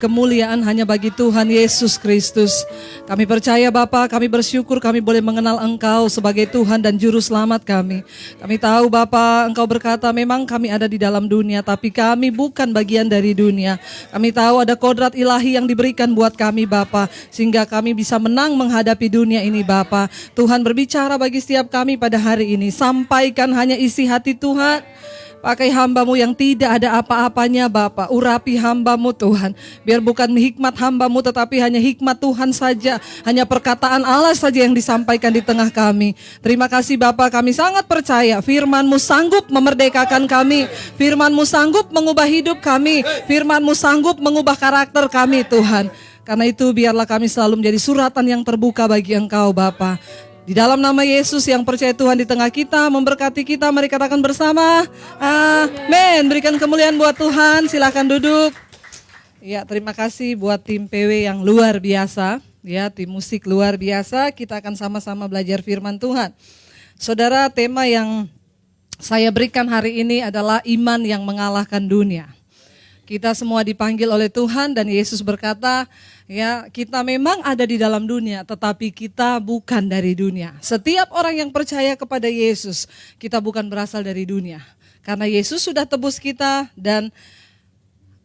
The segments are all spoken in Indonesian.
Kemuliaan hanya bagi Tuhan Yesus Kristus. Kami percaya Bapa, kami bersyukur kami boleh mengenal Engkau sebagai Tuhan dan Juru Selamat kami. Kami tahu Bapa, Engkau berkata memang kami ada di dalam dunia, tapi kami bukan bagian dari dunia. Kami tahu ada kodrat ilahi yang diberikan buat kami Bapa, sehingga kami bisa menang menghadapi dunia ini Bapa. Tuhan berbicara bagi setiap kami pada hari ini. Sampaikan hanya isi hati Tuhan. Pakai hamba-Mu yang tidak ada apa-apanya Bapa. Urapi hamba-Mu Tuhan. Biar bukan hikmat hamba-Mu tetapi hanya hikmat Tuhan saja. Hanya perkataan Allah saja yang disampaikan di tengah kami. Terima kasih Bapa, kami sangat percaya firman-Mu sanggup memerdekakan kami. Firman-Mu sanggup mengubah hidup kami. Firman-Mu sanggup mengubah karakter kami Tuhan. Karena itu biarlah kami selalu menjadi suratan yang terbuka bagi Engkau Bapa. Di dalam nama Yesus yang percaya Tuhan di tengah kita, memberkati kita, mari katakan bersama, amin. Berikan kemuliaan buat Tuhan, silakan duduk. Ya, terima kasih buat tim PW yang luar biasa, ya, tim musik luar biasa. Kita akan sama-sama belajar firman Tuhan. Saudara, tema yang saya berikan hari ini adalah iman yang mengalahkan dunia. Kita semua dipanggil oleh Tuhan dan Yesus berkata, ya, kita memang ada di dalam dunia, tetapi kita bukan dari dunia. Setiap orang yang percaya kepada Yesus, kita bukan berasal dari dunia. Karena Yesus sudah tebus kita dan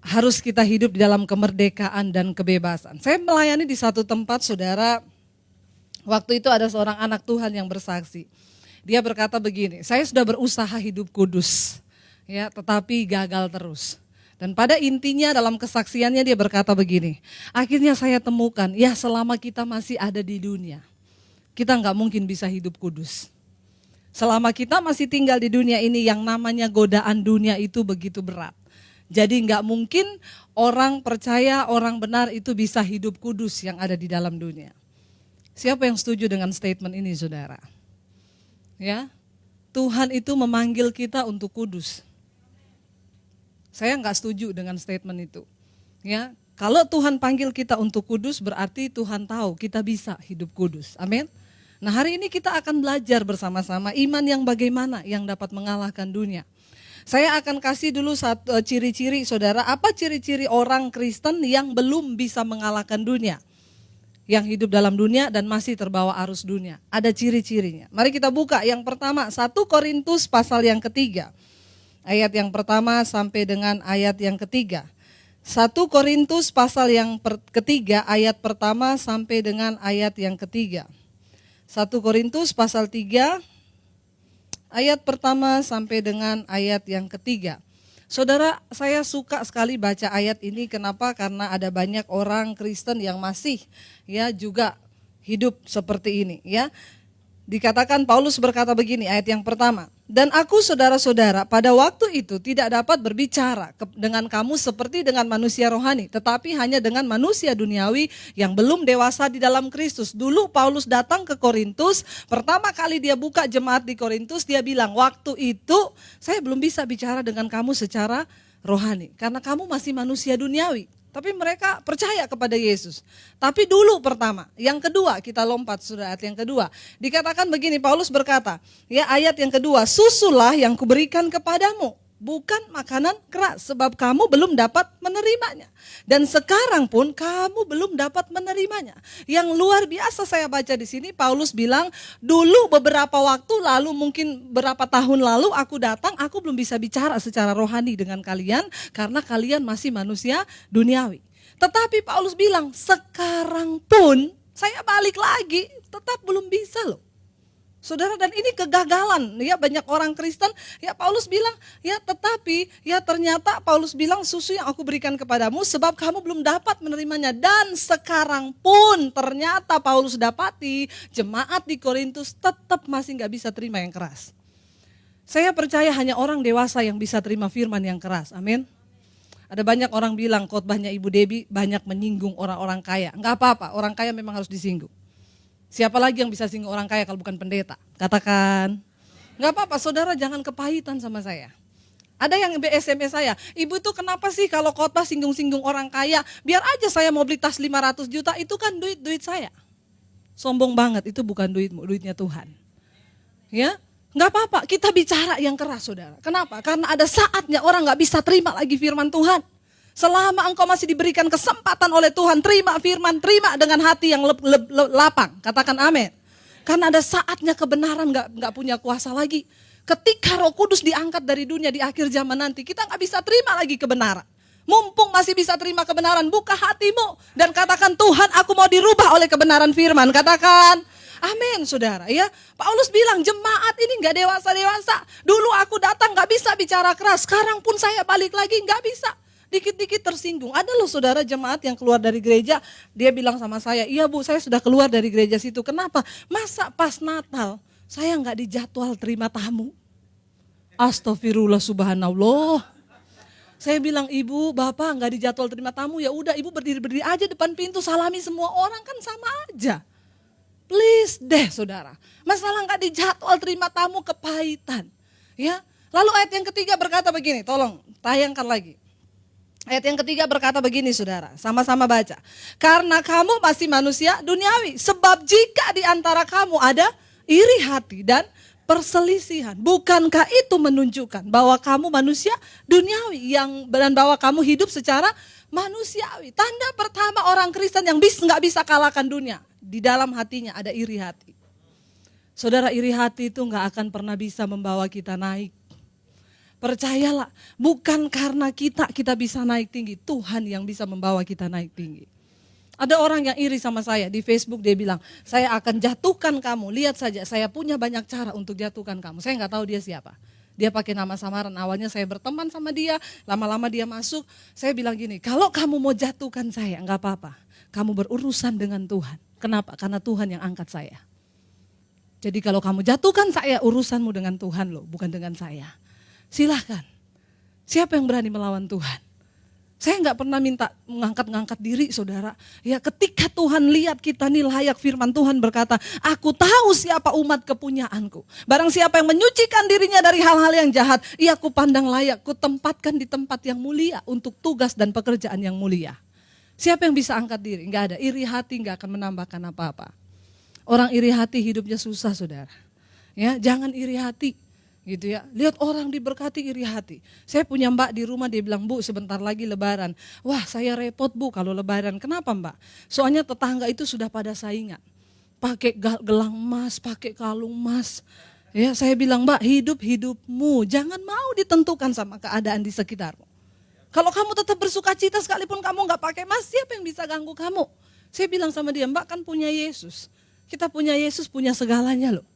harus kita hidup di dalam kemerdekaan dan kebebasan. Saya melayani di satu tempat, saudara, waktu itu ada seorang anak Tuhan yang bersaksi. Dia berkata begini, saya sudah berusaha hidup kudus, ya, tetapi gagal terus. Dan pada intinya dalam kesaksiannya dia berkata begini, akhirnya saya temukan, ya selama kita masih ada di dunia, kita nggak mungkin bisa hidup kudus. Selama kita masih tinggal di dunia ini yang namanya godaan dunia itu begitu berat. Jadi nggak mungkin orang percaya, orang benar itu bisa hidup kudus yang ada di dalam dunia. Siapa yang setuju dengan statement ini saudara? Ya, Tuhan itu memanggil kita untuk kudus. Saya nggak setuju dengan statement itu. Ya, kalau Tuhan panggil kita untuk kudus berarti Tuhan tahu kita bisa hidup kudus. Amin. Nah, hari ini kita akan belajar bersama-sama iman yang bagaimana yang dapat mengalahkan dunia. Saya akan kasih dulu satu ciri-ciri saudara, apa ciri-ciri orang Kristen yang belum bisa mengalahkan dunia. Yang hidup dalam dunia dan masih terbawa arus dunia. Ada ciri-cirinya. Mari kita buka yang pertama, 1 Korintus pasal yang ketiga. Ayat yang pertama sampai dengan ayat yang ketiga. 1 Korintus pasal yang ketiga ayat pertama sampai dengan ayat yang ketiga. 1 Korintus pasal 3 ayat pertama sampai dengan ayat yang ketiga. Saudara, saya suka sekali baca ayat ini. Kenapa? Karena ada banyak orang Kristen yang masih ya juga hidup seperti ini ya. Dikatakan Paulus berkata begini, ayat yang pertama. Dan aku saudara-saudara pada waktu itu tidak dapat berbicara dengan kamu seperti dengan manusia rohani. Tetapi hanya dengan manusia duniawi yang belum dewasa di dalam Kristus. Dulu Paulus datang ke Korintus, pertama kali dia buka jemaat di Korintus, dia bilang waktu itu saya belum bisa bicara dengan kamu secara rohani. Karena kamu masih manusia duniawi. Tapi mereka percaya kepada Yesus. Tapi dulu pertama, yang kedua kita lompat sudah ayat yang kedua. Dikatakan begini, Paulus berkata, ya ayat yang kedua, susulah yang kuberikan kepadamu, bukan makanan keras, sebab kamu belum dapat menerimanya. Dan sekarang pun kamu belum dapat menerimanya. Yang luar biasa saya baca di sini, Paulus bilang, dulu beberapa waktu lalu, mungkin berapa tahun lalu aku datang, aku belum bisa bicara secara rohani dengan kalian, karena kalian masih manusia duniawi. Tetapi Paulus bilang, sekarang pun saya balik lagi, tetap belum bisa loh. Saudara, dan ini kegagalan ya banyak orang Kristen. Ya Paulus bilang, ya tetapi ya ternyata Paulus bilang susu yang aku berikan kepadamu sebab kamu belum dapat menerimanya. Dan sekarang pun ternyata Paulus dapati jemaat di Korintus tetap masih gak bisa terima yang keras. Saya percaya hanya orang dewasa yang bisa terima firman yang keras. Amin. Ada banyak orang bilang khotbahnya Ibu Debbie banyak menyinggung orang-orang kaya. Enggak apa-apa, orang kaya memang harus disinggung. Siapa lagi yang bisa singgung orang kaya kalau bukan pendeta? Katakan. Enggak apa-apa, saudara jangan kepahitan sama saya. Ada yang SMS saya, ibu tuh kenapa sih kalau khotbah singgung-singgung orang kaya? Biar aja saya mau beli tas 500 juta, itu kan duit saya. Sombong banget, itu bukan duitmu, duitnya Tuhan. Ya, enggak apa-apa, kita bicara yang keras saudara. Kenapa? Karena ada saatnya orang gak bisa terima lagi firman Tuhan. Selama engkau masih diberikan kesempatan oleh Tuhan, terima firman, terima dengan hati yang lapang. Katakan amin. Karena ada saatnya kebenaran nggak punya kuasa lagi. Ketika Roh Kudus diangkat dari dunia di akhir zaman nanti, kita nggak bisa terima lagi kebenaran. Mumpung masih bisa terima kebenaran, buka hatimu dan katakan, Tuhan, aku mau dirubah oleh kebenaran firman. Katakan amin, saudara. Ya, Paulus bilang jemaat ini nggak dewasa-dewasa. Dulu aku datang nggak bisa bicara keras, sekarang pun saya balik lagi nggak bisa. Dikit-dikit tersinggung. Ada loh saudara jemaat yang keluar dari gereja, dia bilang sama saya, iya Bu, saya sudah keluar dari gereja situ. Kenapa? Masa pas Natal saya nggak dijadwal terima tamu? Astagfirullah subhanallah. Saya bilang, Ibu, Bapak nggak dijadwal terima tamu, ya udah Ibu berdiri-berdiri aja depan pintu, salami semua orang, kan sama aja. Please deh saudara, masalah nggak dijadwal terima tamu kepahitan. Ya, lalu ayat yang ketiga berkata begini, tolong tayangkan lagi. Ayat yang ketiga berkata begini saudara, sama-sama baca. Karena kamu masih manusia duniawi, sebab jika di antara kamu ada iri hati dan perselisihan, bukankah itu menunjukkan bahwa kamu manusia duniawi dan bahwa kamu hidup secara manusiawi? Tanda pertama orang Kristen yang nggak bisa kalahkan dunia, di dalam hatinya ada iri hati. Saudara, iri hati itu nggak akan pernah bisa membawa kita naik. Percayalah, bukan karena kita bisa naik tinggi, Tuhan yang bisa membawa kita naik tinggi. Ada orang yang iri sama saya di Facebook, dia bilang, saya akan jatuhkan kamu, lihat saja saya punya banyak cara untuk jatuhkan kamu. Saya nggak tahu dia siapa. Dia pakai nama samaran, awalnya saya berteman sama dia, lama-lama dia masuk. Saya bilang gini, kalau kamu mau jatuhkan saya, nggak apa-apa. Kamu berurusan dengan Tuhan. Kenapa? Karena Tuhan yang angkat saya. Jadi kalau kamu jatuhkan saya, urusanmu dengan Tuhan loh, bukan dengan saya. Silahkan. Siapa yang berani melawan Tuhan? Saya nggak pernah minta mengangkat diri saudara. Ya, ketika Tuhan lihat kita nih layak, firman Tuhan berkata, aku tahu siapa umat kepunyaanku. Barang siapa yang menyucikan dirinya dari hal-hal yang jahat, ia ku pandang layak, ku tempatkan di tempat yang mulia untuk tugas dan pekerjaan yang mulia. Siapa yang bisa angkat diri? Nggak ada. Iri hati nggak akan menambahkan apa-apa. Orang iri hati hidupnya susah saudara. Ya, jangan iri hati. Gitu ya, lihat orang diberkati iri hati. Saya punya mbak di rumah, dia bilang, Bu, sebentar lagi lebaran. Wah, saya repot Bu kalau lebaran. Kenapa Mbak? Soalnya tetangga itu sudah pada saingan. Pakai gelang emas, pakai kalung emas. Ya, saya bilang, Mbak, hidupmu jangan mau ditentukan sama keadaan di sekitarmu. Kalau kamu tetap bersuka cita sekalipun kamu nggak pakai emas, siapa yang bisa ganggu kamu? Saya bilang sama dia, Mbak kan punya Yesus. Kita punya Yesus, punya segalanya loh.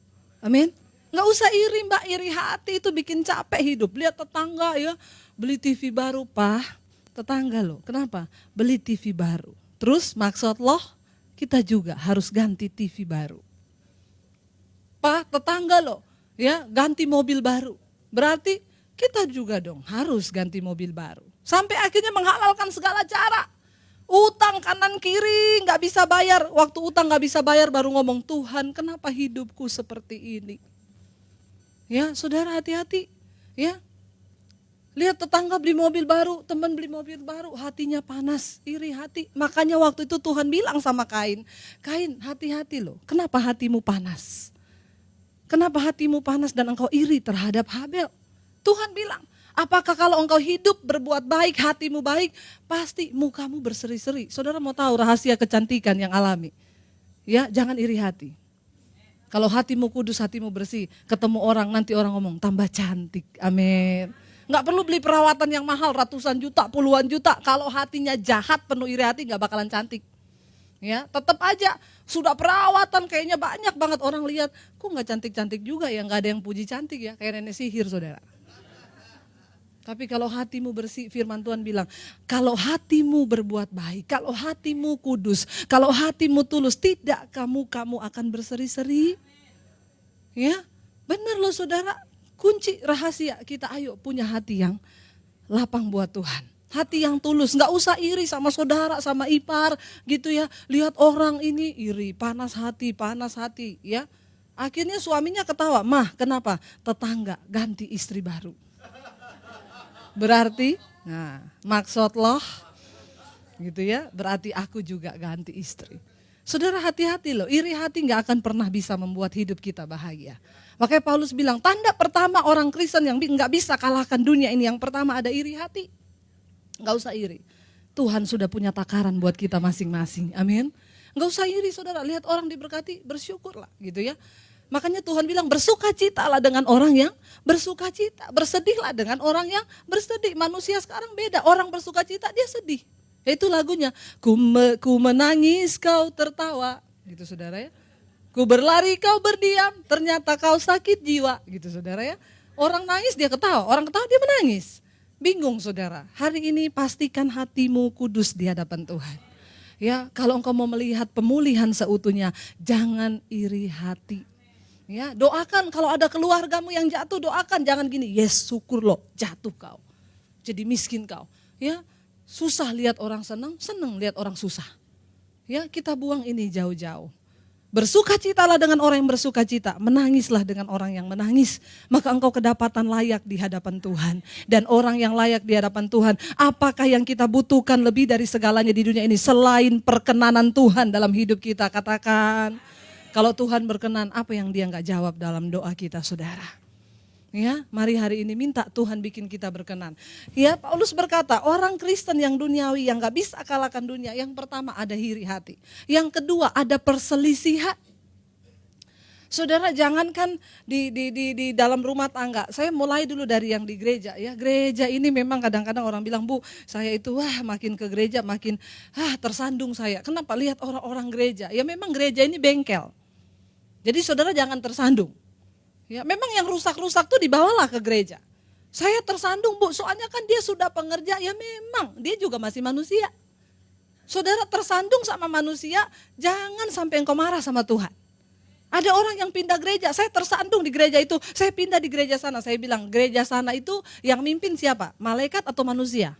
Amin. Nggak usah iri Mbak, iri hati itu bikin capek hidup. Lihat tetangga ya, beli TV baru, Pak. Tetangga loh, kenapa? Beli TV baru. Terus maksud loh, kita juga harus ganti TV baru. Pak, tetangga loh, ya ganti mobil baru. Berarti kita juga dong harus ganti mobil baru. Sampai akhirnya menghalalkan segala cara. Utang kanan kiri nggak bisa bayar. Waktu utang nggak bisa bayar baru ngomong, Tuhan kenapa hidupku seperti ini? Ya, saudara hati-hati. Ya, lihat tetangga beli mobil baru, teman beli mobil baru, hatinya panas, iri hati. Makanya waktu itu Tuhan bilang sama Kain, Kain hati-hati loh. Kenapa hatimu panas? Kenapa hatimu panas dan engkau iri terhadap Habel? Tuhan bilang, apakah kalau engkau hidup berbuat baik, hatimu baik, pasti mukamu berseri-seri. Saudara mau tahu rahasia kecantikan yang alami? Ya, jangan iri hati. Kalau hatimu kudus, hatimu bersih, ketemu orang, nanti orang ngomong, tambah cantik, amin. Nggak perlu beli perawatan yang mahal, ratusan juta, puluhan juta. Kalau hatinya jahat, penuh iri hati, nggak bakalan cantik. Ya, tetap aja, sudah perawatan kayaknya banyak banget orang lihat, kok nggak cantik-cantik juga ya, nggak ada yang puji cantik ya, kayak nenek sihir saudara. Tapi kalau hatimu bersih, firman Tuhan bilang, kalau hatimu berbuat baik, kalau hatimu kudus, kalau hatimu tulus, tidak kamu akan berseri-seri. Ya, benar loh saudara, kunci rahasia kita, ayo punya hati yang lapang buat Tuhan. Hati yang tulus, gak usah iri sama saudara, sama ipar gitu ya. Lihat orang ini iri, panas hati ya. Akhirnya suaminya ketawa, Mah kenapa? Tetangga ganti istri baru. Berarti, nah maksud loh gitu ya, berarti aku juga ganti istri. Saudara hati-hati loh, iri hati gak akan pernah bisa membuat hidup kita bahagia. Makanya Paulus bilang, tanda pertama orang Kristen yang gak bisa kalahkan dunia ini, yang pertama ada iri hati. Gak usah iri. Tuhan sudah punya takaran buat kita masing-masing. Amin. Enggak usah iri saudara, lihat orang diberkati, bersyukurlah gitu ya. Makanya Tuhan bilang bersukacitalah dengan orang yang bersukacita, bersedihlah dengan orang yang bersedih. Manusia sekarang beda, orang bersukacita dia sedih. Itu lagunya, ku menangis kau tertawa, gitu saudara ya. Ku berlari kau berdiam, ternyata kau sakit jiwa, gitu saudara ya. Orang nangis dia ketawa, orang ketawa dia menangis. Bingung saudara, hari ini pastikan hatimu kudus di hadapan Tuhan. Ya, kalau engkau mau melihat pemulihan seutuhnya, jangan iri hati. Ya, doakan kalau ada keluargamu yang jatuh, doakan, jangan gini, yes syukur loh, jatuh kau. Jadi miskin kau. Ya, susah lihat orang senang, senang lihat orang susah. Ya, kita buang ini jauh-jauh. Bersukacitalah dengan orang yang bersukacita, menangislah dengan orang yang menangis, maka engkau kedapatan layak di hadapan Tuhan. Dan orang yang layak di hadapan Tuhan, apakah yang kita butuhkan lebih dari segalanya di dunia ini selain perkenanan Tuhan dalam hidup kita? Katakan, kalau Tuhan berkenan, apa yang dia nggak jawab dalam doa kita saudara? Ya, mari hari ini minta Tuhan bikin kita berkenan. Ya, Paulus berkata, orang Kristen yang duniawi yang gak bisa kalahkan dunia, yang pertama ada iri hati. Yang kedua ada perselisihan. Saudara, jangankan di dalam rumah tangga. Saya mulai dulu dari yang di gereja ya. Gereja ini memang kadang-kadang orang bilang, Bu, saya itu makin ke gereja makin tersandung saya. Kenapa? Lihat orang-orang gereja. Ya memang gereja ini bengkel. Jadi saudara jangan tersandung. Ya, memang yang rusak-rusak tuh dibawalah ke gereja. Saya tersandung, Bu, soalnya kan dia sudah pengerja, ya memang dia juga masih manusia. Saudara tersandung sama manusia, jangan sampai engkau marah sama Tuhan. Ada orang yang pindah gereja, saya tersandung di gereja itu, saya pindah di gereja sana. Saya bilang, gereja sana itu yang mimpin siapa? Malaikat atau manusia?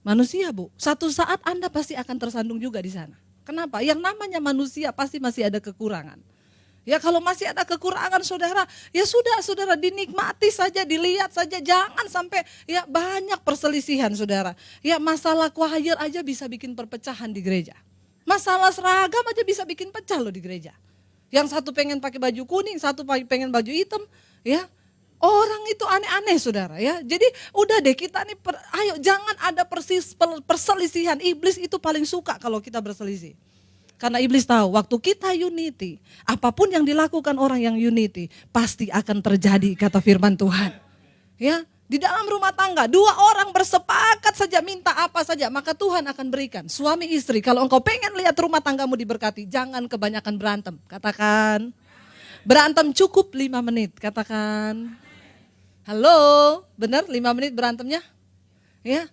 Manusia, Bu. Satu saat Anda pasti akan tersandung juga di sana. Kenapa? Yang namanya manusia pasti masih ada kekurangan. Ya kalau masih ada kekurangan saudara, ya sudah saudara dinikmati saja, dilihat saja, jangan sampai ya banyak perselisihan saudara. Ya masalah choir aja bisa bikin perpecahan di gereja. Masalah seragam aja bisa bikin pecah loh di gereja. Yang satu pengen pakai baju kuning, satu pengen baju hitam, ya. Orang itu aneh-aneh saudara ya. Jadi udah deh kita nih, ayo jangan ada perselisihan. Iblis itu paling suka kalau kita berselisih. Karena iblis tahu waktu kita unity, apapun yang dilakukan orang yang unity pasti akan terjadi kata firman Tuhan. Ya, di dalam rumah tangga dua orang bersepakat saja minta apa saja maka Tuhan akan berikan. Suami istri, kalau engkau pengen lihat rumah tanggamu diberkati, jangan kebanyakan berantem. Katakan, berantem cukup 5 menit. Katakan, halo, benar 5 menit berantemnya? Ya,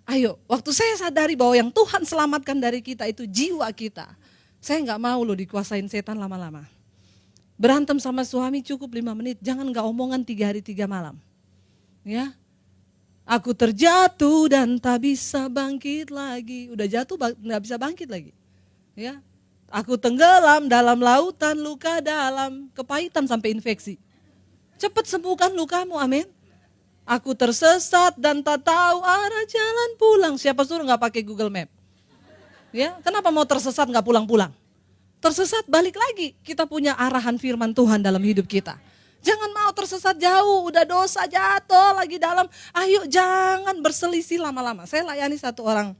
ayo, waktu saya sadari bahwa yang Tuhan selamatkan dari kita itu jiwa kita. Saya nggak mau loh dikuasain setan lama-lama. Berantem sama suami cukup 5 menit, jangan nggak omongan 3 hari 3 malam. Ya, aku terjatuh dan tak bisa bangkit lagi. Udah jatuh nggak bisa bangkit lagi. Ya, aku tenggelam dalam lautan luka dalam, kepahitan sampai infeksi. Cepat sembuhkan lukamu, amin. Aku tersesat dan tak tahu arah jalan pulang. Siapa suruh nggak pakai Google Map? Ya, kenapa mau tersesat nggak pulang-pulang? Tersesat balik lagi, kita punya arahan firman Tuhan dalam hidup kita. Jangan mau tersesat jauh, udah dosa jatuh lagi dalam. Ayo jangan berselisih lama-lama. Saya layani satu orang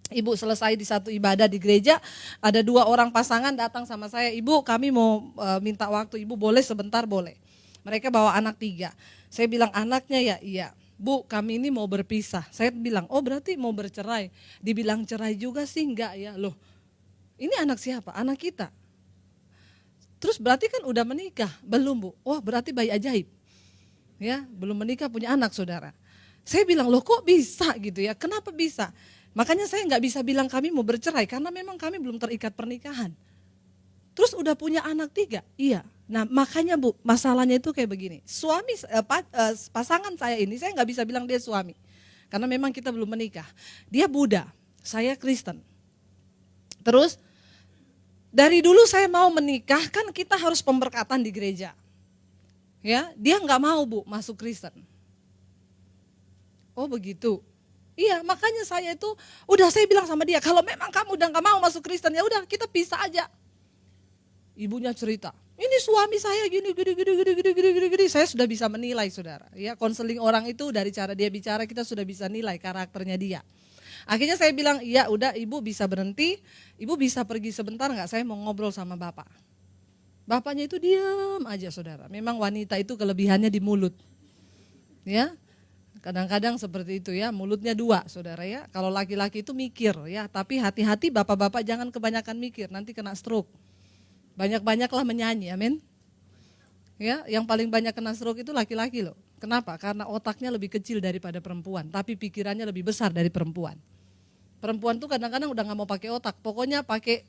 ibu selesai di satu ibadah di gereja, ada 2 orang pasangan datang sama saya, Ibu kami mau minta waktu, Ibu boleh sebentar? Boleh. Mereka bawa anak 3. Saya bilang anaknya ya iya. Bu, kami ini mau berpisah. Saya bilang, oh berarti mau bercerai. Dibilang cerai juga sih enggak ya. Loh, ini anak siapa? Anak kita. Terus berarti kan udah menikah? Belum, Bu. Wah, berarti bayi ajaib. Ya, belum menikah punya anak saudara. Saya bilang, loh kok bisa gitu ya? Kenapa bisa? Makanya saya nggak bisa bilang kami mau bercerai karena memang kami belum terikat pernikahan. Terus udah punya anak 3? Iya. Nah makanya Bu, masalahnya itu kayak begini. Pasangan saya ini, saya nggak bisa bilang dia suami. Karena memang kita belum menikah. Dia Buddha, saya Kristen. Terus dari dulu saya mau menikah, kan kita harus pemberkatan di gereja. Ya, dia nggak mau Bu masuk Kristen. Oh begitu. Iya, makanya saya itu udah saya bilang sama dia, kalau memang kamu udah nggak mau masuk Kristen, ya udah kita pisah aja. Ibunya cerita, ini suami saya gini. Saya sudah bisa menilai saudara. Ya, konseling orang itu dari cara dia bicara kita sudah bisa nilai karakternya dia. Akhirnya saya bilang, iya udah ibu bisa berhenti, ibu bisa pergi sebentar nggak, saya mau ngobrol sama bapak. Bapaknya itu diam aja saudara, memang wanita itu kelebihannya di mulut. Ya, kadang-kadang seperti itu ya, mulutnya dua saudara ya. Kalau laki-laki itu mikir ya, tapi hati-hati bapak-bapak jangan kebanyakan mikir, nanti kena stroke. Banyak-banyaklah menyanyi, amin. Ya, yang paling banyak kena stroke itu laki-laki loh. Kenapa? Karena otaknya lebih kecil daripada perempuan, tapi pikirannya lebih besar dari perempuan. Perempuan tuh kadang-kadang udah gak mau pakai otak, pokoknya pakai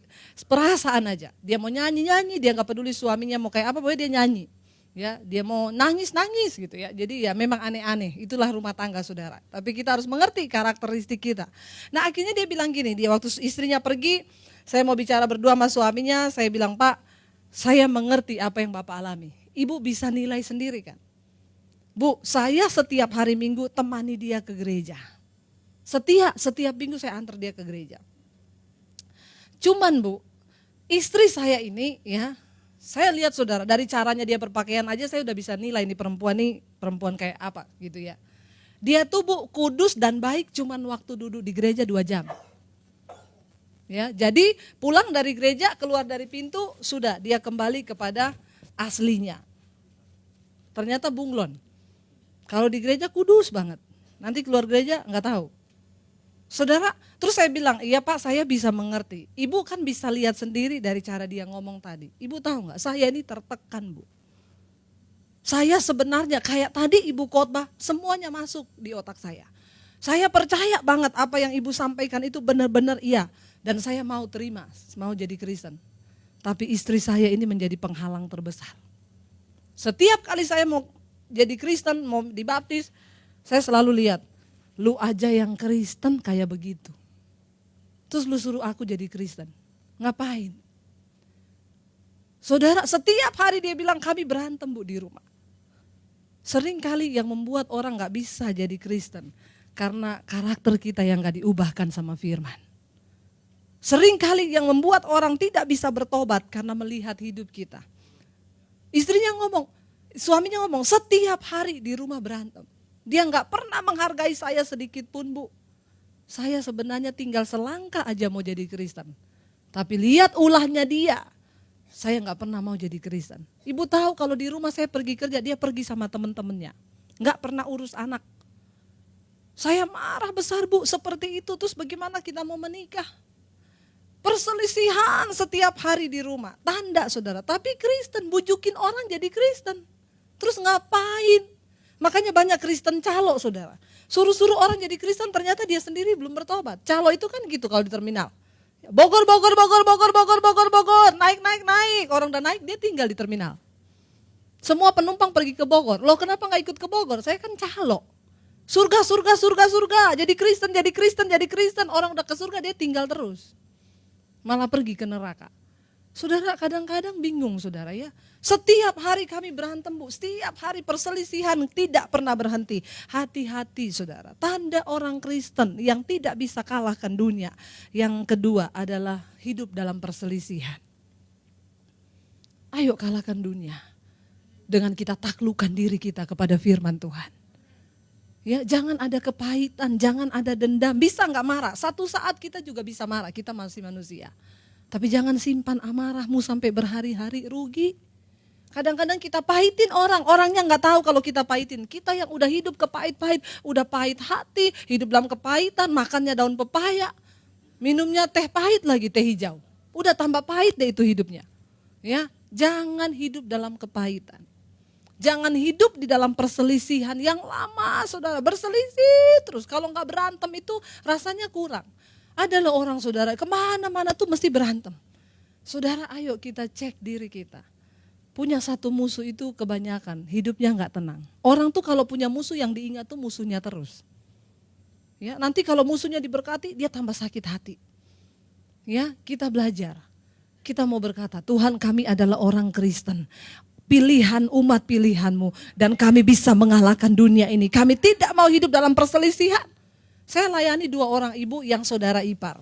perasaan aja. Dia mau nyanyi-nyanyi, dia gak peduli suaminya mau kayak apa, pokoknya dia nyanyi. Ya, dia mau nangis-nangis gitu ya. Jadi ya memang aneh-aneh, itulah rumah tangga saudara. Tapi kita harus mengerti karakteristik kita. Nah akhirnya dia bilang gini, dia waktu istrinya pergi, saya mau bicara berdua sama suaminya, saya bilang, Pak, saya mengerti apa yang Bapak alami. Ibu bisa nilai sendiri kan. Bu, saya setiap hari Minggu temani dia ke gereja. Setiap minggu saya antar dia ke gereja. Cuman Bu, istri saya ini ya, saya lihat saudara, dari caranya dia berpakaian aja saya udah bisa nilai nih perempuan kayak apa gitu ya. Dia tuh Bu, kudus dan baik cuman waktu duduk di gereja 2 jam. Ya, jadi pulang dari gereja, keluar dari pintu, sudah dia kembali kepada aslinya. Ternyata bunglon. Kalau di gereja kudus banget, nanti keluar gereja nggak tahu. Saudara, terus saya bilang, iya Pak saya bisa mengerti. Ibu kan bisa lihat sendiri dari cara dia ngomong tadi. Ibu tahu nggak, saya ini tertekan Bu. Saya sebenarnya kayak tadi Ibu khotbah, semuanya masuk di otak saya. Saya percaya banget apa yang Ibu sampaikan itu benar-benar iya. Dan saya mau terima, mau jadi Kristen. Tapi istri saya ini menjadi penghalang terbesar. Setiap kali saya mau jadi Kristen, mau dibaptis, saya selalu lihat, lu aja yang Kristen kayak begitu. Terus lu suruh aku jadi Kristen, ngapain? Saudara, setiap hari dia bilang kami berantem Bu di rumah. Sering kali yang membuat orang gak bisa jadi Kristen, karena karakter kita yang gak diubahkan sama firman. Sering kali yang membuat orang tidak bisa bertobat karena melihat hidup kita. Istrinya ngomong, suaminya ngomong, setiap hari di rumah berantem. Dia gak pernah menghargai saya sedikit pun Bu. Saya sebenarnya tinggal selangkah aja mau jadi Kristen. Tapi lihat ulahnya dia, saya gak pernah mau jadi Kristen. Ibu tahu kalau di rumah saya pergi kerja, dia pergi sama teman-temannya. Gak pernah urus anak. Saya marah besar Bu, seperti itu. Terus bagaimana kita mau menikah? Perselisihan setiap hari di rumah, tanda saudara. Tapi Kristen, bujukin orang jadi Kristen. Terus ngapain? Makanya banyak Kristen calo saudara. Suruh-suruh orang jadi Kristen, ternyata dia sendiri belum bertobat. Calo itu kan gitu kalau di terminal. Bogor, naik. Orang udah naik, dia tinggal di terminal. Semua penumpang pergi ke Bogor. Loh kenapa gak ikut ke Bogor? Saya kan calo. Surga. Jadi Kristen. Orang udah ke surga, dia tinggal terus. Malah pergi ke neraka. Saudara kadang-kadang bingung saudara ya. Setiap hari kami berantem Bu, setiap hari perselisihan tidak pernah berhenti. Hati-hati saudara, tanda orang Kristen yang tidak bisa kalahkan dunia. Yang kedua adalah hidup dalam perselisihan. Ayo kalahkan dunia dengan kita taklukkan diri kita kepada firman Tuhan. Ya, jangan ada kepahitan, jangan ada dendam. Bisa nggak marah? Satu saat kita juga bisa marah, kita masih manusia. Tapi jangan simpan amarahmu sampai berhari-hari, rugi. Kadang-kadang kita pahitin orang, orangnya nggak tahu kalau kita pahitin. Kita yang udah hidup kepahit-pahit, udah pahit hati, hidup dalam kepahitan, makannya daun pepaya, minumnya teh pahit lagi, teh hijau. Udah tambah pahit deh itu hidupnya. Ya, jangan hidup dalam kepahitan. Jangan hidup di dalam perselisihan yang lama saudara, berselisih terus. Kalau nggak berantem itu rasanya kurang. Adalah orang saudara kemana-mana tuh mesti berantem. Saudara ayo kita cek diri kita. Punya satu musuh itu kebanyakan, hidupnya nggak tenang. Orang tuh kalau punya musuh yang diingat tuh musuhnya terus. Ya, nanti kalau musuhnya diberkati dia tambah sakit hati. Ya, kita belajar. Kita mau berkata, Tuhan kami adalah orang Kristen. Pilihan umat pilihanmu dan kami bisa mengalahkan dunia ini. Kami tidak mau hidup dalam perselisihan. Saya layani 2 orang ibu yang saudara ipar.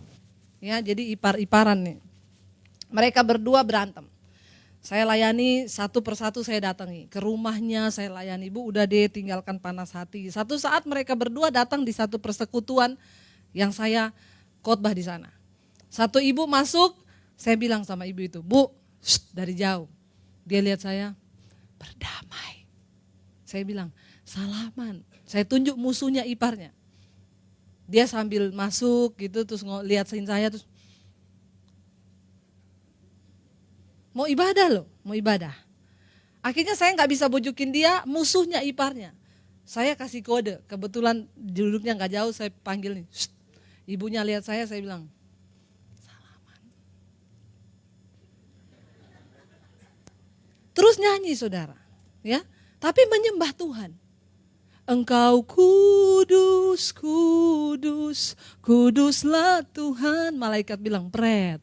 Ya, jadi ipar-iparan nih. Mereka berdua berantem. Saya layani satu persatu, saya datangi ke rumahnya, saya layani, Bu udah deh tinggalkan panas hati. Satu saat mereka berdua datang di satu persekutuan yang saya khotbah di sana. Satu ibu masuk, saya bilang sama ibu itu, Bu, dari jauh. Dia lihat saya, berdamai. Saya bilang, salaman. Saya tunjuk musuhnya iparnya. Dia sambil masuk gitu, terus lihatin saya, terus mau ibadah loh, mau ibadah. Akhirnya saya nggak bisa bujukin dia, musuhnya iparnya. Saya kasih kode, kebetulan duduknya nggak jauh, saya panggil nih. Ibunya lihat saya bilang, salaman. Terus nyanyi saudara, ya, tapi menyembah Tuhan. Engkau kudus, kudus, kuduslah Tuhan. Malaikat bilang, pret.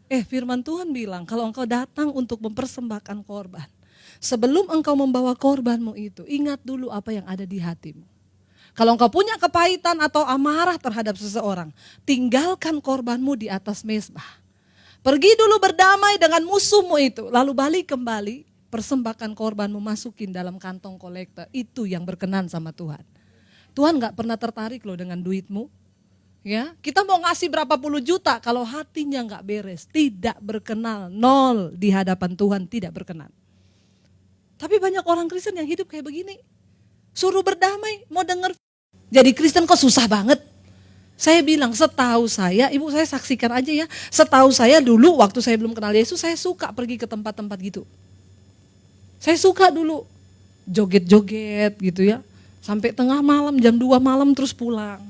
Firman Tuhan bilang, kalau engkau datang untuk mempersembahkan korban, sebelum engkau membawa korbanmu itu, ingat dulu apa yang ada di hatimu. Kalau engkau punya kepahitan atau amarah terhadap seseorang, tinggalkan korbanmu di atas mezbah. Pergi dulu berdamai dengan musuhmu itu, lalu balik kembali, persembahkan korbanmu, masukin dalam kantong kolektor. Itu yang berkenan sama Tuhan. Tuhan gak pernah tertarik loh dengan duitmu. Ya, kita mau ngasih berapa puluh juta, kalau hatinya gak beres, tidak berkenan, nol di hadapan Tuhan, tidak berkenan. Tapi banyak orang Kristen yang hidup kayak begini. Suruh berdamai, mau denger. Jadi Kristen kok susah banget. Saya bilang, setahu saya, ibu saya saksikan aja ya. Setahu saya dulu waktu saya belum kenal Yesus, saya suka pergi ke tempat-tempat gitu. Saya suka dulu joget-joget gitu ya. Sampai tengah malam, jam 2 malam terus pulang.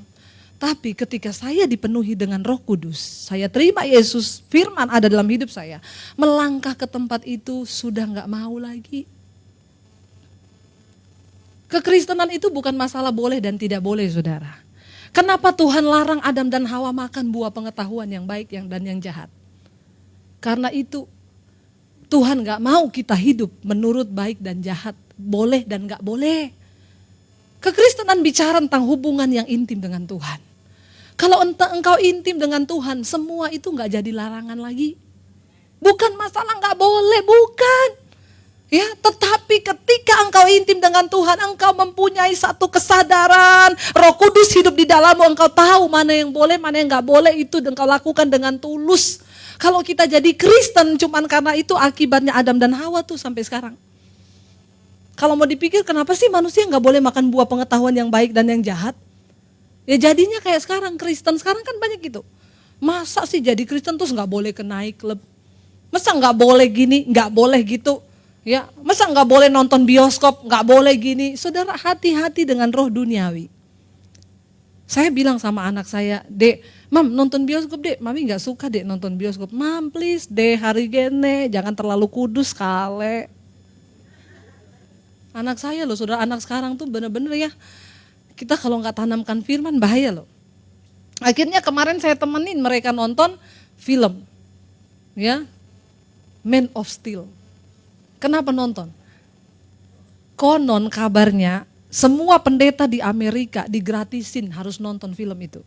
Tapi ketika saya dipenuhi dengan Roh Kudus, saya terima Yesus, firman ada dalam hidup saya. Melangkah ke tempat itu sudah gak mau lagi. Kekristenan itu bukan masalah boleh dan tidak boleh saudara. Kenapa Tuhan larang Adam dan Hawa makan buah pengetahuan yang baik dan yang jahat? Karena itu Tuhan gak mau kita hidup menurut baik dan jahat, boleh dan gak boleh. Kekristenan bicara tentang hubungan yang intim dengan Tuhan. Kalau engkau intim dengan Tuhan, semua itu gak jadi larangan lagi. Bukan masalah gak boleh, bukan. Ya, tetapi ketika engkau intim dengan Tuhan, engkau mempunyai satu kesadaran, Roh Kudus hidup di dalammu, engkau tahu mana yang boleh, mana yang gak boleh, itu engkau lakukan dengan tulus. Kalau kita jadi Kristen cuman karena itu akibatnya Adam dan Hawa tuh sampai sekarang. Kalau mau dipikir kenapa sih manusia gak boleh makan buah pengetahuan yang baik dan yang jahat? Ya jadinya kayak sekarang, Kristen sekarang kan banyak gitu. Masa sih jadi Kristen terus gak boleh ke night club? Masa gak boleh gini, gak boleh gitu? Ya, masa nggak boleh nonton bioskop, nggak boleh gini. Saudara, hati-hati dengan roh duniawi. Saya bilang sama anak saya, Dek, Mam nonton bioskop dek, Mami nggak suka dek nonton bioskop. Mam please deh hari gini, jangan terlalu kudus kale. Anak saya loh, saudara, anak sekarang tuh bener-bener ya, kita kalau nggak tanamkan firman bahaya loh. Akhirnya kemarin saya temenin mereka nonton film, ya, Man of Steel. Kenapa nonton? Konon kabarnya semua pendeta di Amerika digratisin harus nonton film itu.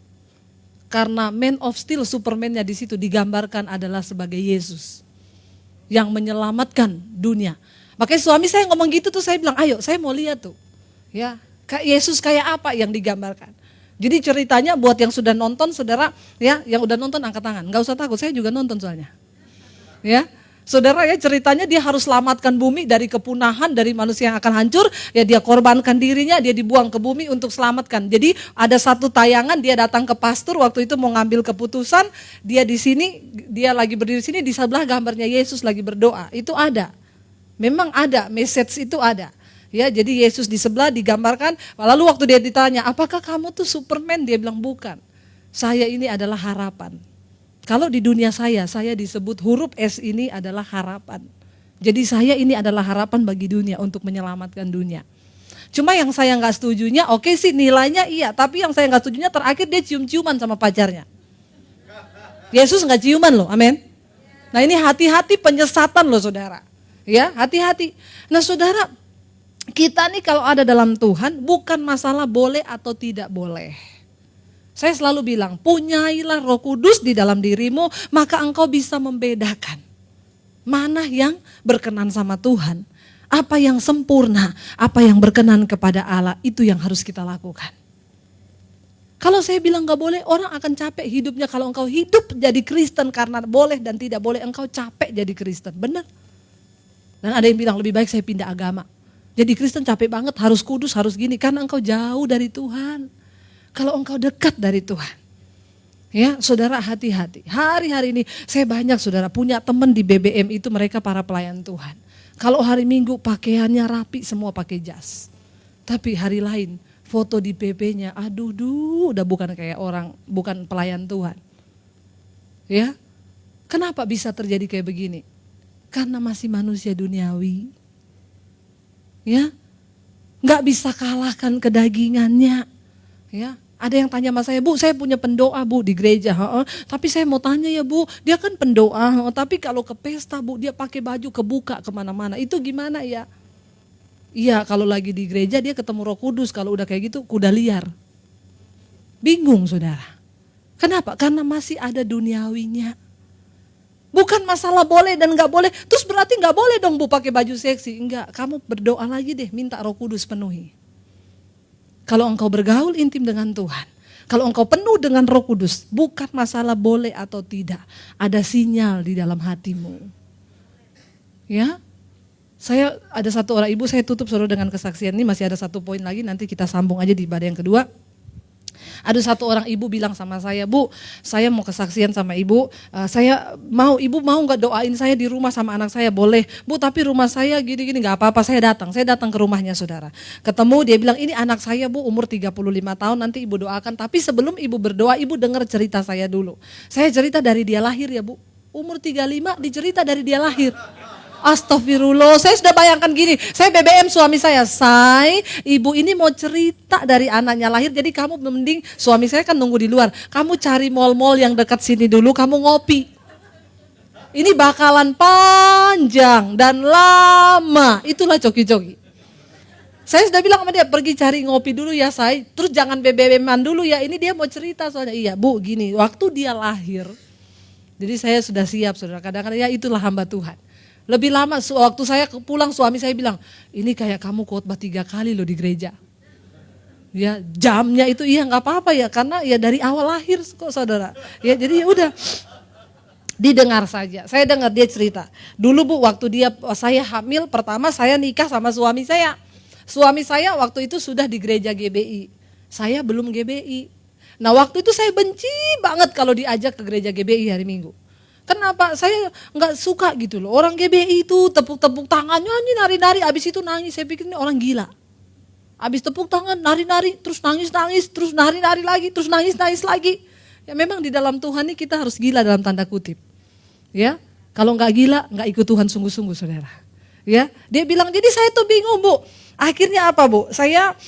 Karena Man of Steel, Superman-nya di situ digambarkan adalah sebagai Yesus yang menyelamatkan dunia. Makanya suami saya ngomong gitu tuh, saya bilang, ayo saya mau lihat tuh. Ya, Yesus kayak apa yang digambarkan. Jadi ceritanya buat yang sudah nonton, saudara, ya, yang udah nonton angkat tangan. Enggak usah takut, saya juga nonton soalnya. Ya. Saudara ya, ceritanya dia harus selamatkan bumi dari kepunahan, dari manusia yang akan hancur. Ya dia korbankan dirinya, dia dibuang ke bumi untuk selamatkan. Jadi ada satu tayangan, dia datang ke pastor waktu itu mau ngambil keputusan. Dia di sini, dia lagi berdiri sini, di sebelah gambarnya Yesus lagi berdoa. Itu ada, memang ada, message itu ada. Ya, jadi Yesus di sebelah digambarkan. Lalu waktu dia ditanya, apakah kamu tuh Superman? Dia bilang bukan, saya ini adalah harapan. Kalau di dunia saya disebut huruf S ini adalah harapan. Jadi saya ini adalah harapan bagi dunia untuk menyelamatkan dunia. Cuma yang saya nggak setujunya, oke sih nilainya iya, tapi yang saya nggak setujunya terakhir dia cium-ciuman sama pacarnya. Yesus nggak ciuman loh, amin. Nah ini hati-hati penyesatan loh saudara. Ya hati-hati. Nah saudara, kita nih kalau ada dalam Tuhan bukan masalah boleh atau tidak boleh. Saya selalu bilang, punyailah Roh Kudus di dalam dirimu, maka engkau bisa membedakan mana yang berkenan sama Tuhan, apa yang sempurna, apa yang berkenan kepada Allah, itu yang harus kita lakukan. Kalau saya bilang gak boleh, orang akan capek hidupnya. Kalau engkau hidup jadi Kristen karena boleh dan tidak boleh, engkau capek jadi Kristen. Benar. Dan ada yang bilang lebih baik saya pindah agama. Jadi Kristen capek banget, harus kudus, harus gini. Karena engkau jauh dari Tuhan. Kalau engkau dekat dari Tuhan. Ya, saudara hati-hati. Hari-hari ini saya banyak saudara punya teman di BBM itu mereka para pelayan Tuhan. Kalau hari Minggu pakaiannya rapi, semua pakai jas. Tapi hari lain foto di PP-nya, udah bukan kayak orang, bukan pelayan Tuhan. Ya, kenapa bisa terjadi kayak begini? Karena masih manusia duniawi. Ya, nggak bisa kalahkan kedagingannya. Ya, ada yang tanya sama saya, Bu, saya punya pendoa Bu di gereja. Tapi saya mau tanya ya Bu, dia kan pendoa. Tapi kalau ke pesta Bu, dia pakai baju kebuka kemana-mana. Itu gimana ya? Iya, kalau lagi di gereja dia ketemu Roh Kudus, kalau udah kayak gitu kuda liar. Bingung saudara. Kenapa? Karena masih ada duniawinya. Bukan masalah boleh dan gak boleh, terus berarti gak boleh dong Bu pakai baju seksi. Enggak, kamu berdoa lagi deh, minta Roh Kudus penuhi. Kalau engkau bergaul intim dengan Tuhan, kalau engkau penuh dengan Roh Kudus, bukan masalah boleh atau tidak, ada sinyal di dalam hatimu. Ya. Saya ada satu orang ibu, saya tutup saudara dengan kesaksian ini, masih ada satu poin lagi, nanti kita sambung aja di ibadah yang kedua. Ada satu orang ibu bilang sama saya, Bu, saya mau kesaksian sama ibu, ibu mau gak doain saya di rumah sama anak saya? Boleh, Bu, tapi rumah saya gini-gini, gak apa-apa, saya datang ke rumahnya saudara. Ketemu, dia bilang ini anak saya Bu, umur 35 tahun, nanti ibu doakan, tapi sebelum ibu berdoa, ibu dengar cerita saya dulu. Saya cerita dari dia lahir ya Bu, umur 35 dicerita dari dia lahir. Astagfirullah, saya sudah bayangkan gini, saya BBM suami saya, ibu ini mau cerita dari anaknya lahir, jadi kamu mending, suami saya kan nunggu di luar, kamu cari mal-mal yang dekat sini dulu, kamu ngopi. Ini bakalan panjang dan lama, itulah coki-coki. Saya sudah bilang sama dia, pergi cari ngopi dulu ya terus jangan BBM-an dulu ya, ini dia mau cerita soalnya, iya Bu gini, waktu dia lahir, jadi saya sudah siap saudara, kadang-kadang ya itulah hamba Tuhan. Lebih lama, waktu saya pulang suami saya bilang, ini kayak kamu khotbah 3 kali loh di gereja. Ya jamnya itu iya gak apa-apa ya, karena ya dari awal lahir kok saudara. Ya jadi ya udah, didengar saja. Saya dengar dia cerita. Dulu Bu, waktu saya hamil pertama, saya nikah sama suami saya. Suami saya waktu itu sudah di gereja GBI. Saya belum GBI. Nah waktu itu saya benci banget kalau diajak ke gereja GBI hari Minggu. Kenapa? Saya nggak suka gitu loh. Orang GBI itu tepuk-tepuk tangan, nyanyi, nari-nari, abis itu nangis. Saya pikir ini orang gila. Abis tepuk tangan, nari-nari, terus nangis-nangis, terus nari-nari lagi, terus nangis-nangis lagi. Ya memang di dalam Tuhan ini kita harus gila dalam tanda kutip. Ya, kalau nggak gila, nggak ikut Tuhan sungguh-sungguh saudara. Ya, dia bilang, jadi saya tuh bingung Bu. Akhirnya apa Bu? Saya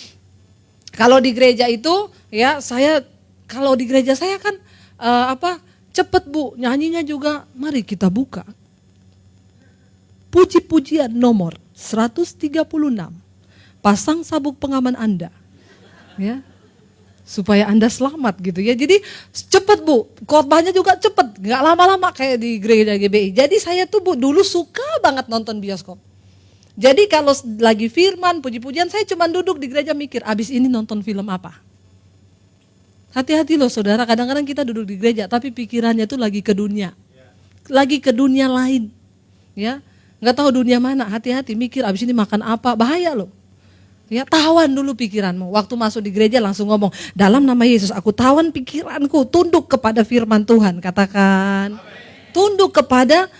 kalau di gereja itu, ya saya kalau di gereja saya kan cepet Bu, nyanyinya juga, mari kita buka. Puji-pujian nomor 136, pasang sabuk pengaman Anda. Ya, supaya Anda selamat gitu ya. Jadi cepet Bu, khotbahnya juga cepet, gak lama-lama kayak di gereja GBI. Jadi saya tuh Bu, dulu suka banget nonton bioskop. Jadi kalau lagi firman, puji-pujian, saya cuma duduk di gereja mikir, abis ini nonton film apa? Hati-hati loh saudara, kadang-kadang kita duduk di gereja tapi pikirannya tuh lagi ke dunia. Lagi ke dunia lain. Ya, nggak tahu dunia mana, hati-hati mikir abis ini makan apa, bahaya loh. Ya, tawan dulu pikiranmu. Waktu masuk di gereja langsung ngomong, dalam nama Yesus aku tawan pikiranku, tunduk kepada firman Tuhan, katakan. Tunduk kepada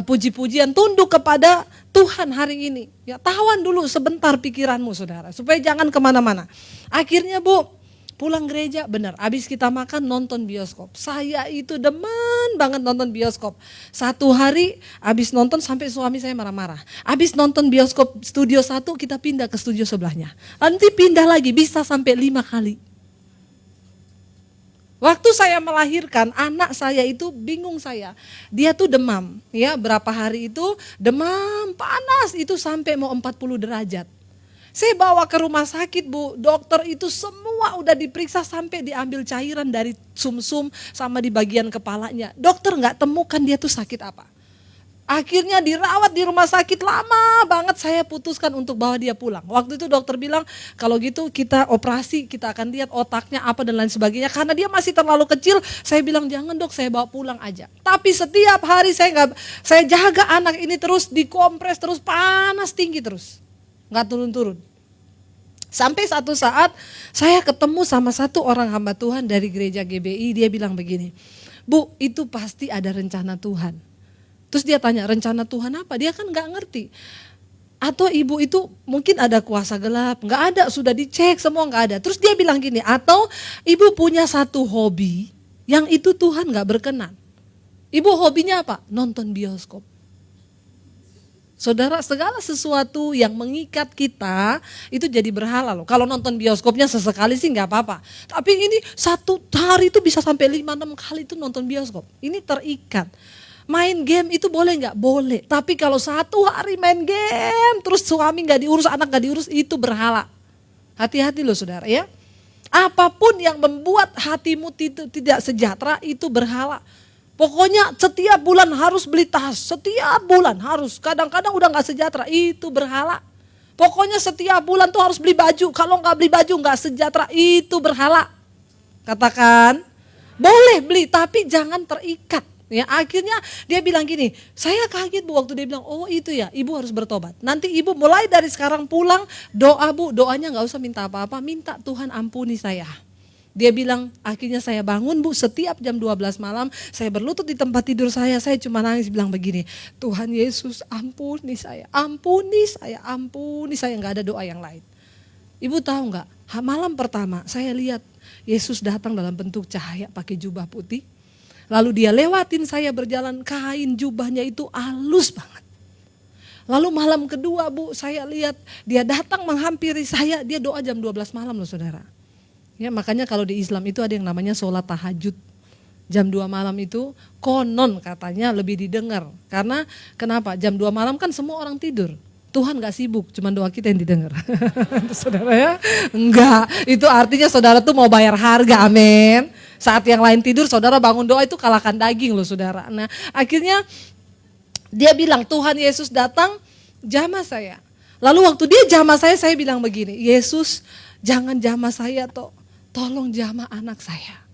puji-pujian, tunduk kepada Tuhan hari ini. Ya, tawan dulu sebentar pikiranmu saudara, supaya jangan kemana-mana. Akhirnya Bu, pulang gereja, benar, abis kita makan nonton bioskop. Saya itu demen banget nonton bioskop. Satu hari abis nonton sampai suami saya marah-marah. Abis nonton bioskop studio 1 kita pindah ke studio sebelahnya. Nanti pindah lagi, bisa sampai 5 kali. Waktu saya melahirkan, anak saya itu bingung saya. Dia tuh demam, ya berapa hari itu demam panas itu sampai mau 40 derajat. Saya bawa ke rumah sakit Bu, dokter itu semua udah diperiksa sampai diambil cairan dari sumsum sama di bagian kepalanya. Dokter nggak temukan dia tuh sakit apa. Akhirnya dirawat di rumah sakit lama banget, saya putuskan untuk bawa dia pulang. Waktu itu dokter bilang, kalau gitu kita operasi, kita akan lihat otaknya apa dan lain sebagainya. Karena dia masih terlalu kecil, saya bilang jangan dok, saya bawa pulang aja. Tapi setiap hari saya jaga anak ini terus dikompres, terus panas tinggi terus. Nggak turun-turun. Sampai satu saat saya ketemu sama satu orang hamba Tuhan dari gereja GBI, dia bilang begini, Bu, itu pasti ada rencana Tuhan. Terus dia tanya, rencana Tuhan apa? Dia kan gak ngerti. Atau ibu itu mungkin ada kuasa gelap, gak ada, sudah dicek semua gak ada. Terus dia bilang gini, atau ibu punya satu hobi yang itu Tuhan gak berkenan. Ibu hobinya apa? Nonton bioskop. Saudara, segala sesuatu yang mengikat kita itu jadi berhala loh. Kalau nonton bioskopnya sesekali sih gak apa-apa. Tapi ini satu hari itu bisa sampai 5-6 kali itu nonton bioskop. Ini terikat. Main game itu boleh nggak? Boleh. Tapi kalau satu hari main game, terus suami nggak diurus, anak nggak diurus, itu berhala. Hati-hati loh saudara ya. Apapun yang membuat hatimu tidak sejahtera, itu berhala. Pokoknya setiap bulan harus beli tas, setiap bulan harus. Kadang-kadang udah nggak sejahtera, itu berhala. Pokoknya setiap bulan tuh harus beli baju, kalau nggak beli baju nggak sejahtera, itu berhala. Katakan, boleh beli tapi jangan terikat. Ya, akhirnya dia bilang gini, saya kaget Bu waktu dia bilang, oh itu ya, ibu harus bertobat. Nanti ibu mulai dari sekarang pulang, doa Bu, doanya gak usah minta apa-apa, minta Tuhan ampuni saya. Dia bilang, akhirnya saya bangun Bu, setiap jam 12 malam, saya berlutut di tempat tidur saya cuma nangis bilang begini, Tuhan Yesus ampuni saya, ampuni saya, ampuni saya, gak ada doa yang lain. Ibu tahu gak, malam pertama saya lihat Yesus datang dalam bentuk cahaya pakai jubah putih. Lalu dia lewatin saya berjalan, kain jubahnya itu halus banget. Lalu malam kedua Bu, saya lihat dia datang menghampiri saya, dia doa jam 12 malam loh saudara. Ya, makanya kalau di Islam itu ada yang namanya sholat tahajud. Jam 2 malam itu konon katanya lebih didengar. Karena kenapa? Jam 2 malam kan semua orang tidur. Tuhan gak sibuk, cuma doa kita yang didengar. Saudara ya? Enggak, itu artinya saudara tuh mau bayar harga, amin. Saat yang lain tidur, saudara bangun doa itu kalahkan daging loh saudara. Nah akhirnya dia bilang, Tuhan Yesus datang jamah saya. Lalu waktu dia jamah saya bilang begini, Yesus jangan jamah saya toh, tolong jamah anak saya.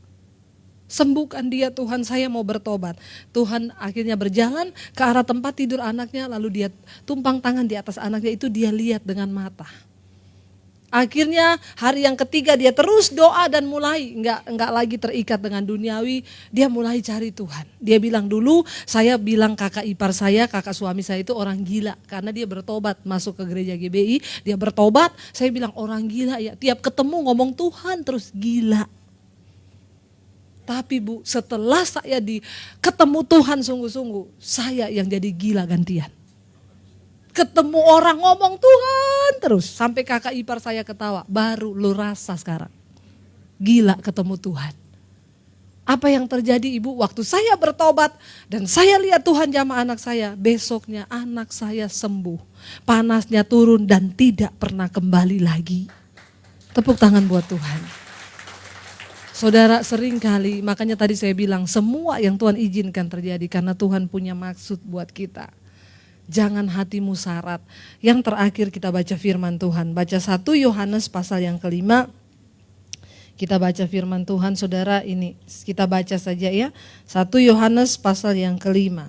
Sembuhkan dia Tuhan, saya mau bertobat. Tuhan akhirnya berjalan ke arah tempat tidur anaknya, lalu dia tumpang tangan di atas anaknya, itu dia lihat dengan mata. Akhirnya hari yang ketiga dia terus doa dan mulai enggak lagi terikat dengan duniawi, dia mulai cari Tuhan. Dia bilang dulu, saya bilang kakak ipar saya, kakak suami saya itu orang gila karena dia bertobat masuk ke gereja GBI, dia bertobat, saya bilang orang gila ya, tiap ketemu ngomong Tuhan terus gila. Tapi Bu, setelah saya ketemu Tuhan sungguh-sungguh, saya yang jadi gila gantian. Ketemu orang ngomong Tuhan terus, sampai kakak ipar saya ketawa, baru lu rasa sekarang. Gila ketemu Tuhan. Apa yang terjadi Ibu? Waktu saya bertobat dan saya lihat Tuhan jamah anak saya, besoknya anak saya sembuh. Panasnya turun dan tidak pernah kembali lagi. Tepuk tangan buat Tuhan. Saudara, sering kali, makanya tadi saya bilang semua yang Tuhan izinkan terjadi karena Tuhan punya maksud buat kita. Jangan hatimu syarat. Yang terakhir kita baca firman Tuhan. Baca 1 Yohanes pasal yang kelima. Kita baca firman Tuhan saudara ini. Kita baca saja ya. 1 Yohanes pasal yang kelima.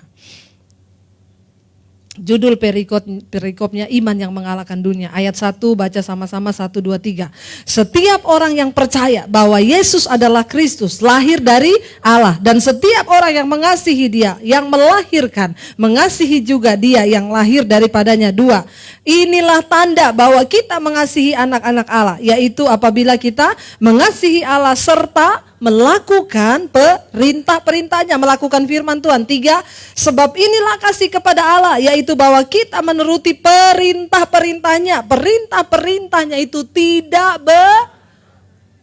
Judul perikopnya iman yang mengalahkan dunia. Ayat 1 baca sama-sama 1, 2, 3. Setiap orang yang percaya bahwa Yesus adalah Kristus, lahir dari Allah. Dan setiap orang yang mengasihi dia, yang melahirkan, mengasihi juga dia yang lahir daripadanya. 2. Inilah tanda bahwa kita mengasihi anak-anak Allah, yaitu apabila kita mengasihi Allah serta melakukan perintah-perintahnya, melakukan firman Tuhan. 3, sebab inilah kasih kepada Allah, yaitu bahwa kita menuruti perintah-perintahnya. Perintah-perintahnya itu tidak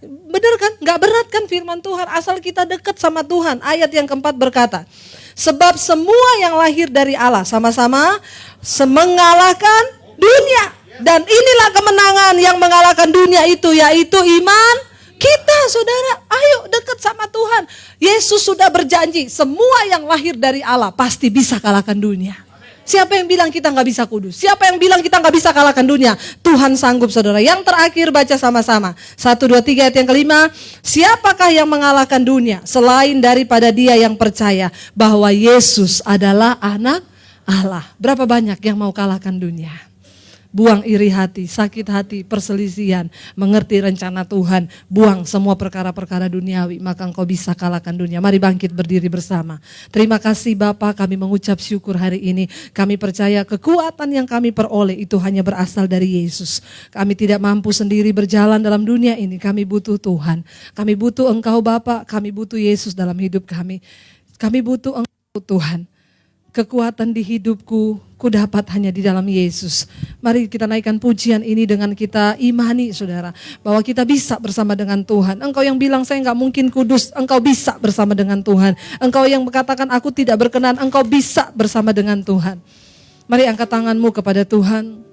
benar kan? Gak berat kan firman Tuhan, asal kita dekat sama Tuhan. Ayat yang keempat berkata, sebab semua yang lahir dari Allah sama-sama mengalahkan dunia. Dan inilah kemenangan yang mengalahkan dunia itu, yaitu iman kita. Saudara, ayo dekat sama Tuhan. Yesus sudah berjanji semua yang lahir dari Allah pasti bisa kalahkan dunia. Siapa yang bilang kita nggak bisa kudus? Siapa yang bilang kita nggak bisa kalahkan dunia? Tuhan sanggup, saudara. Yang terakhir baca sama-sama. 1, 2, 3 ayat yang kelima. Siapakah yang mengalahkan dunia? Selain daripada dia yang percaya bahwa Yesus adalah anak Allah. Berapa banyak yang mau kalahkan dunia? Buang iri hati, sakit hati, perselisihan, mengerti rencana Tuhan, buang semua perkara-perkara duniawi, maka engkau bisa kalahkan dunia. Mari bangkit berdiri bersama. Terima kasih Bapa, kami mengucap syukur hari ini. Kami percaya kekuatan yang kami peroleh itu hanya berasal dari Yesus. Kami tidak mampu sendiri berjalan dalam dunia ini, kami butuh Tuhan. Kami butuh Engkau Bapa, kami butuh Yesus dalam hidup kami. Kami butuh Engkau Tuhan. Kekuatan di hidupku, ku dapat hanya di dalam Yesus. Mari kita naikkan pujian ini dengan kita imani, saudara, bahwa kita bisa bersama dengan Tuhan. Engkau yang bilang saya nggak mungkin kudus, engkau bisa bersama dengan Tuhan. Engkau yang berkatakan aku tidak berkenan, engkau bisa bersama dengan Tuhan. Mari angkat tanganmu kepada Tuhan.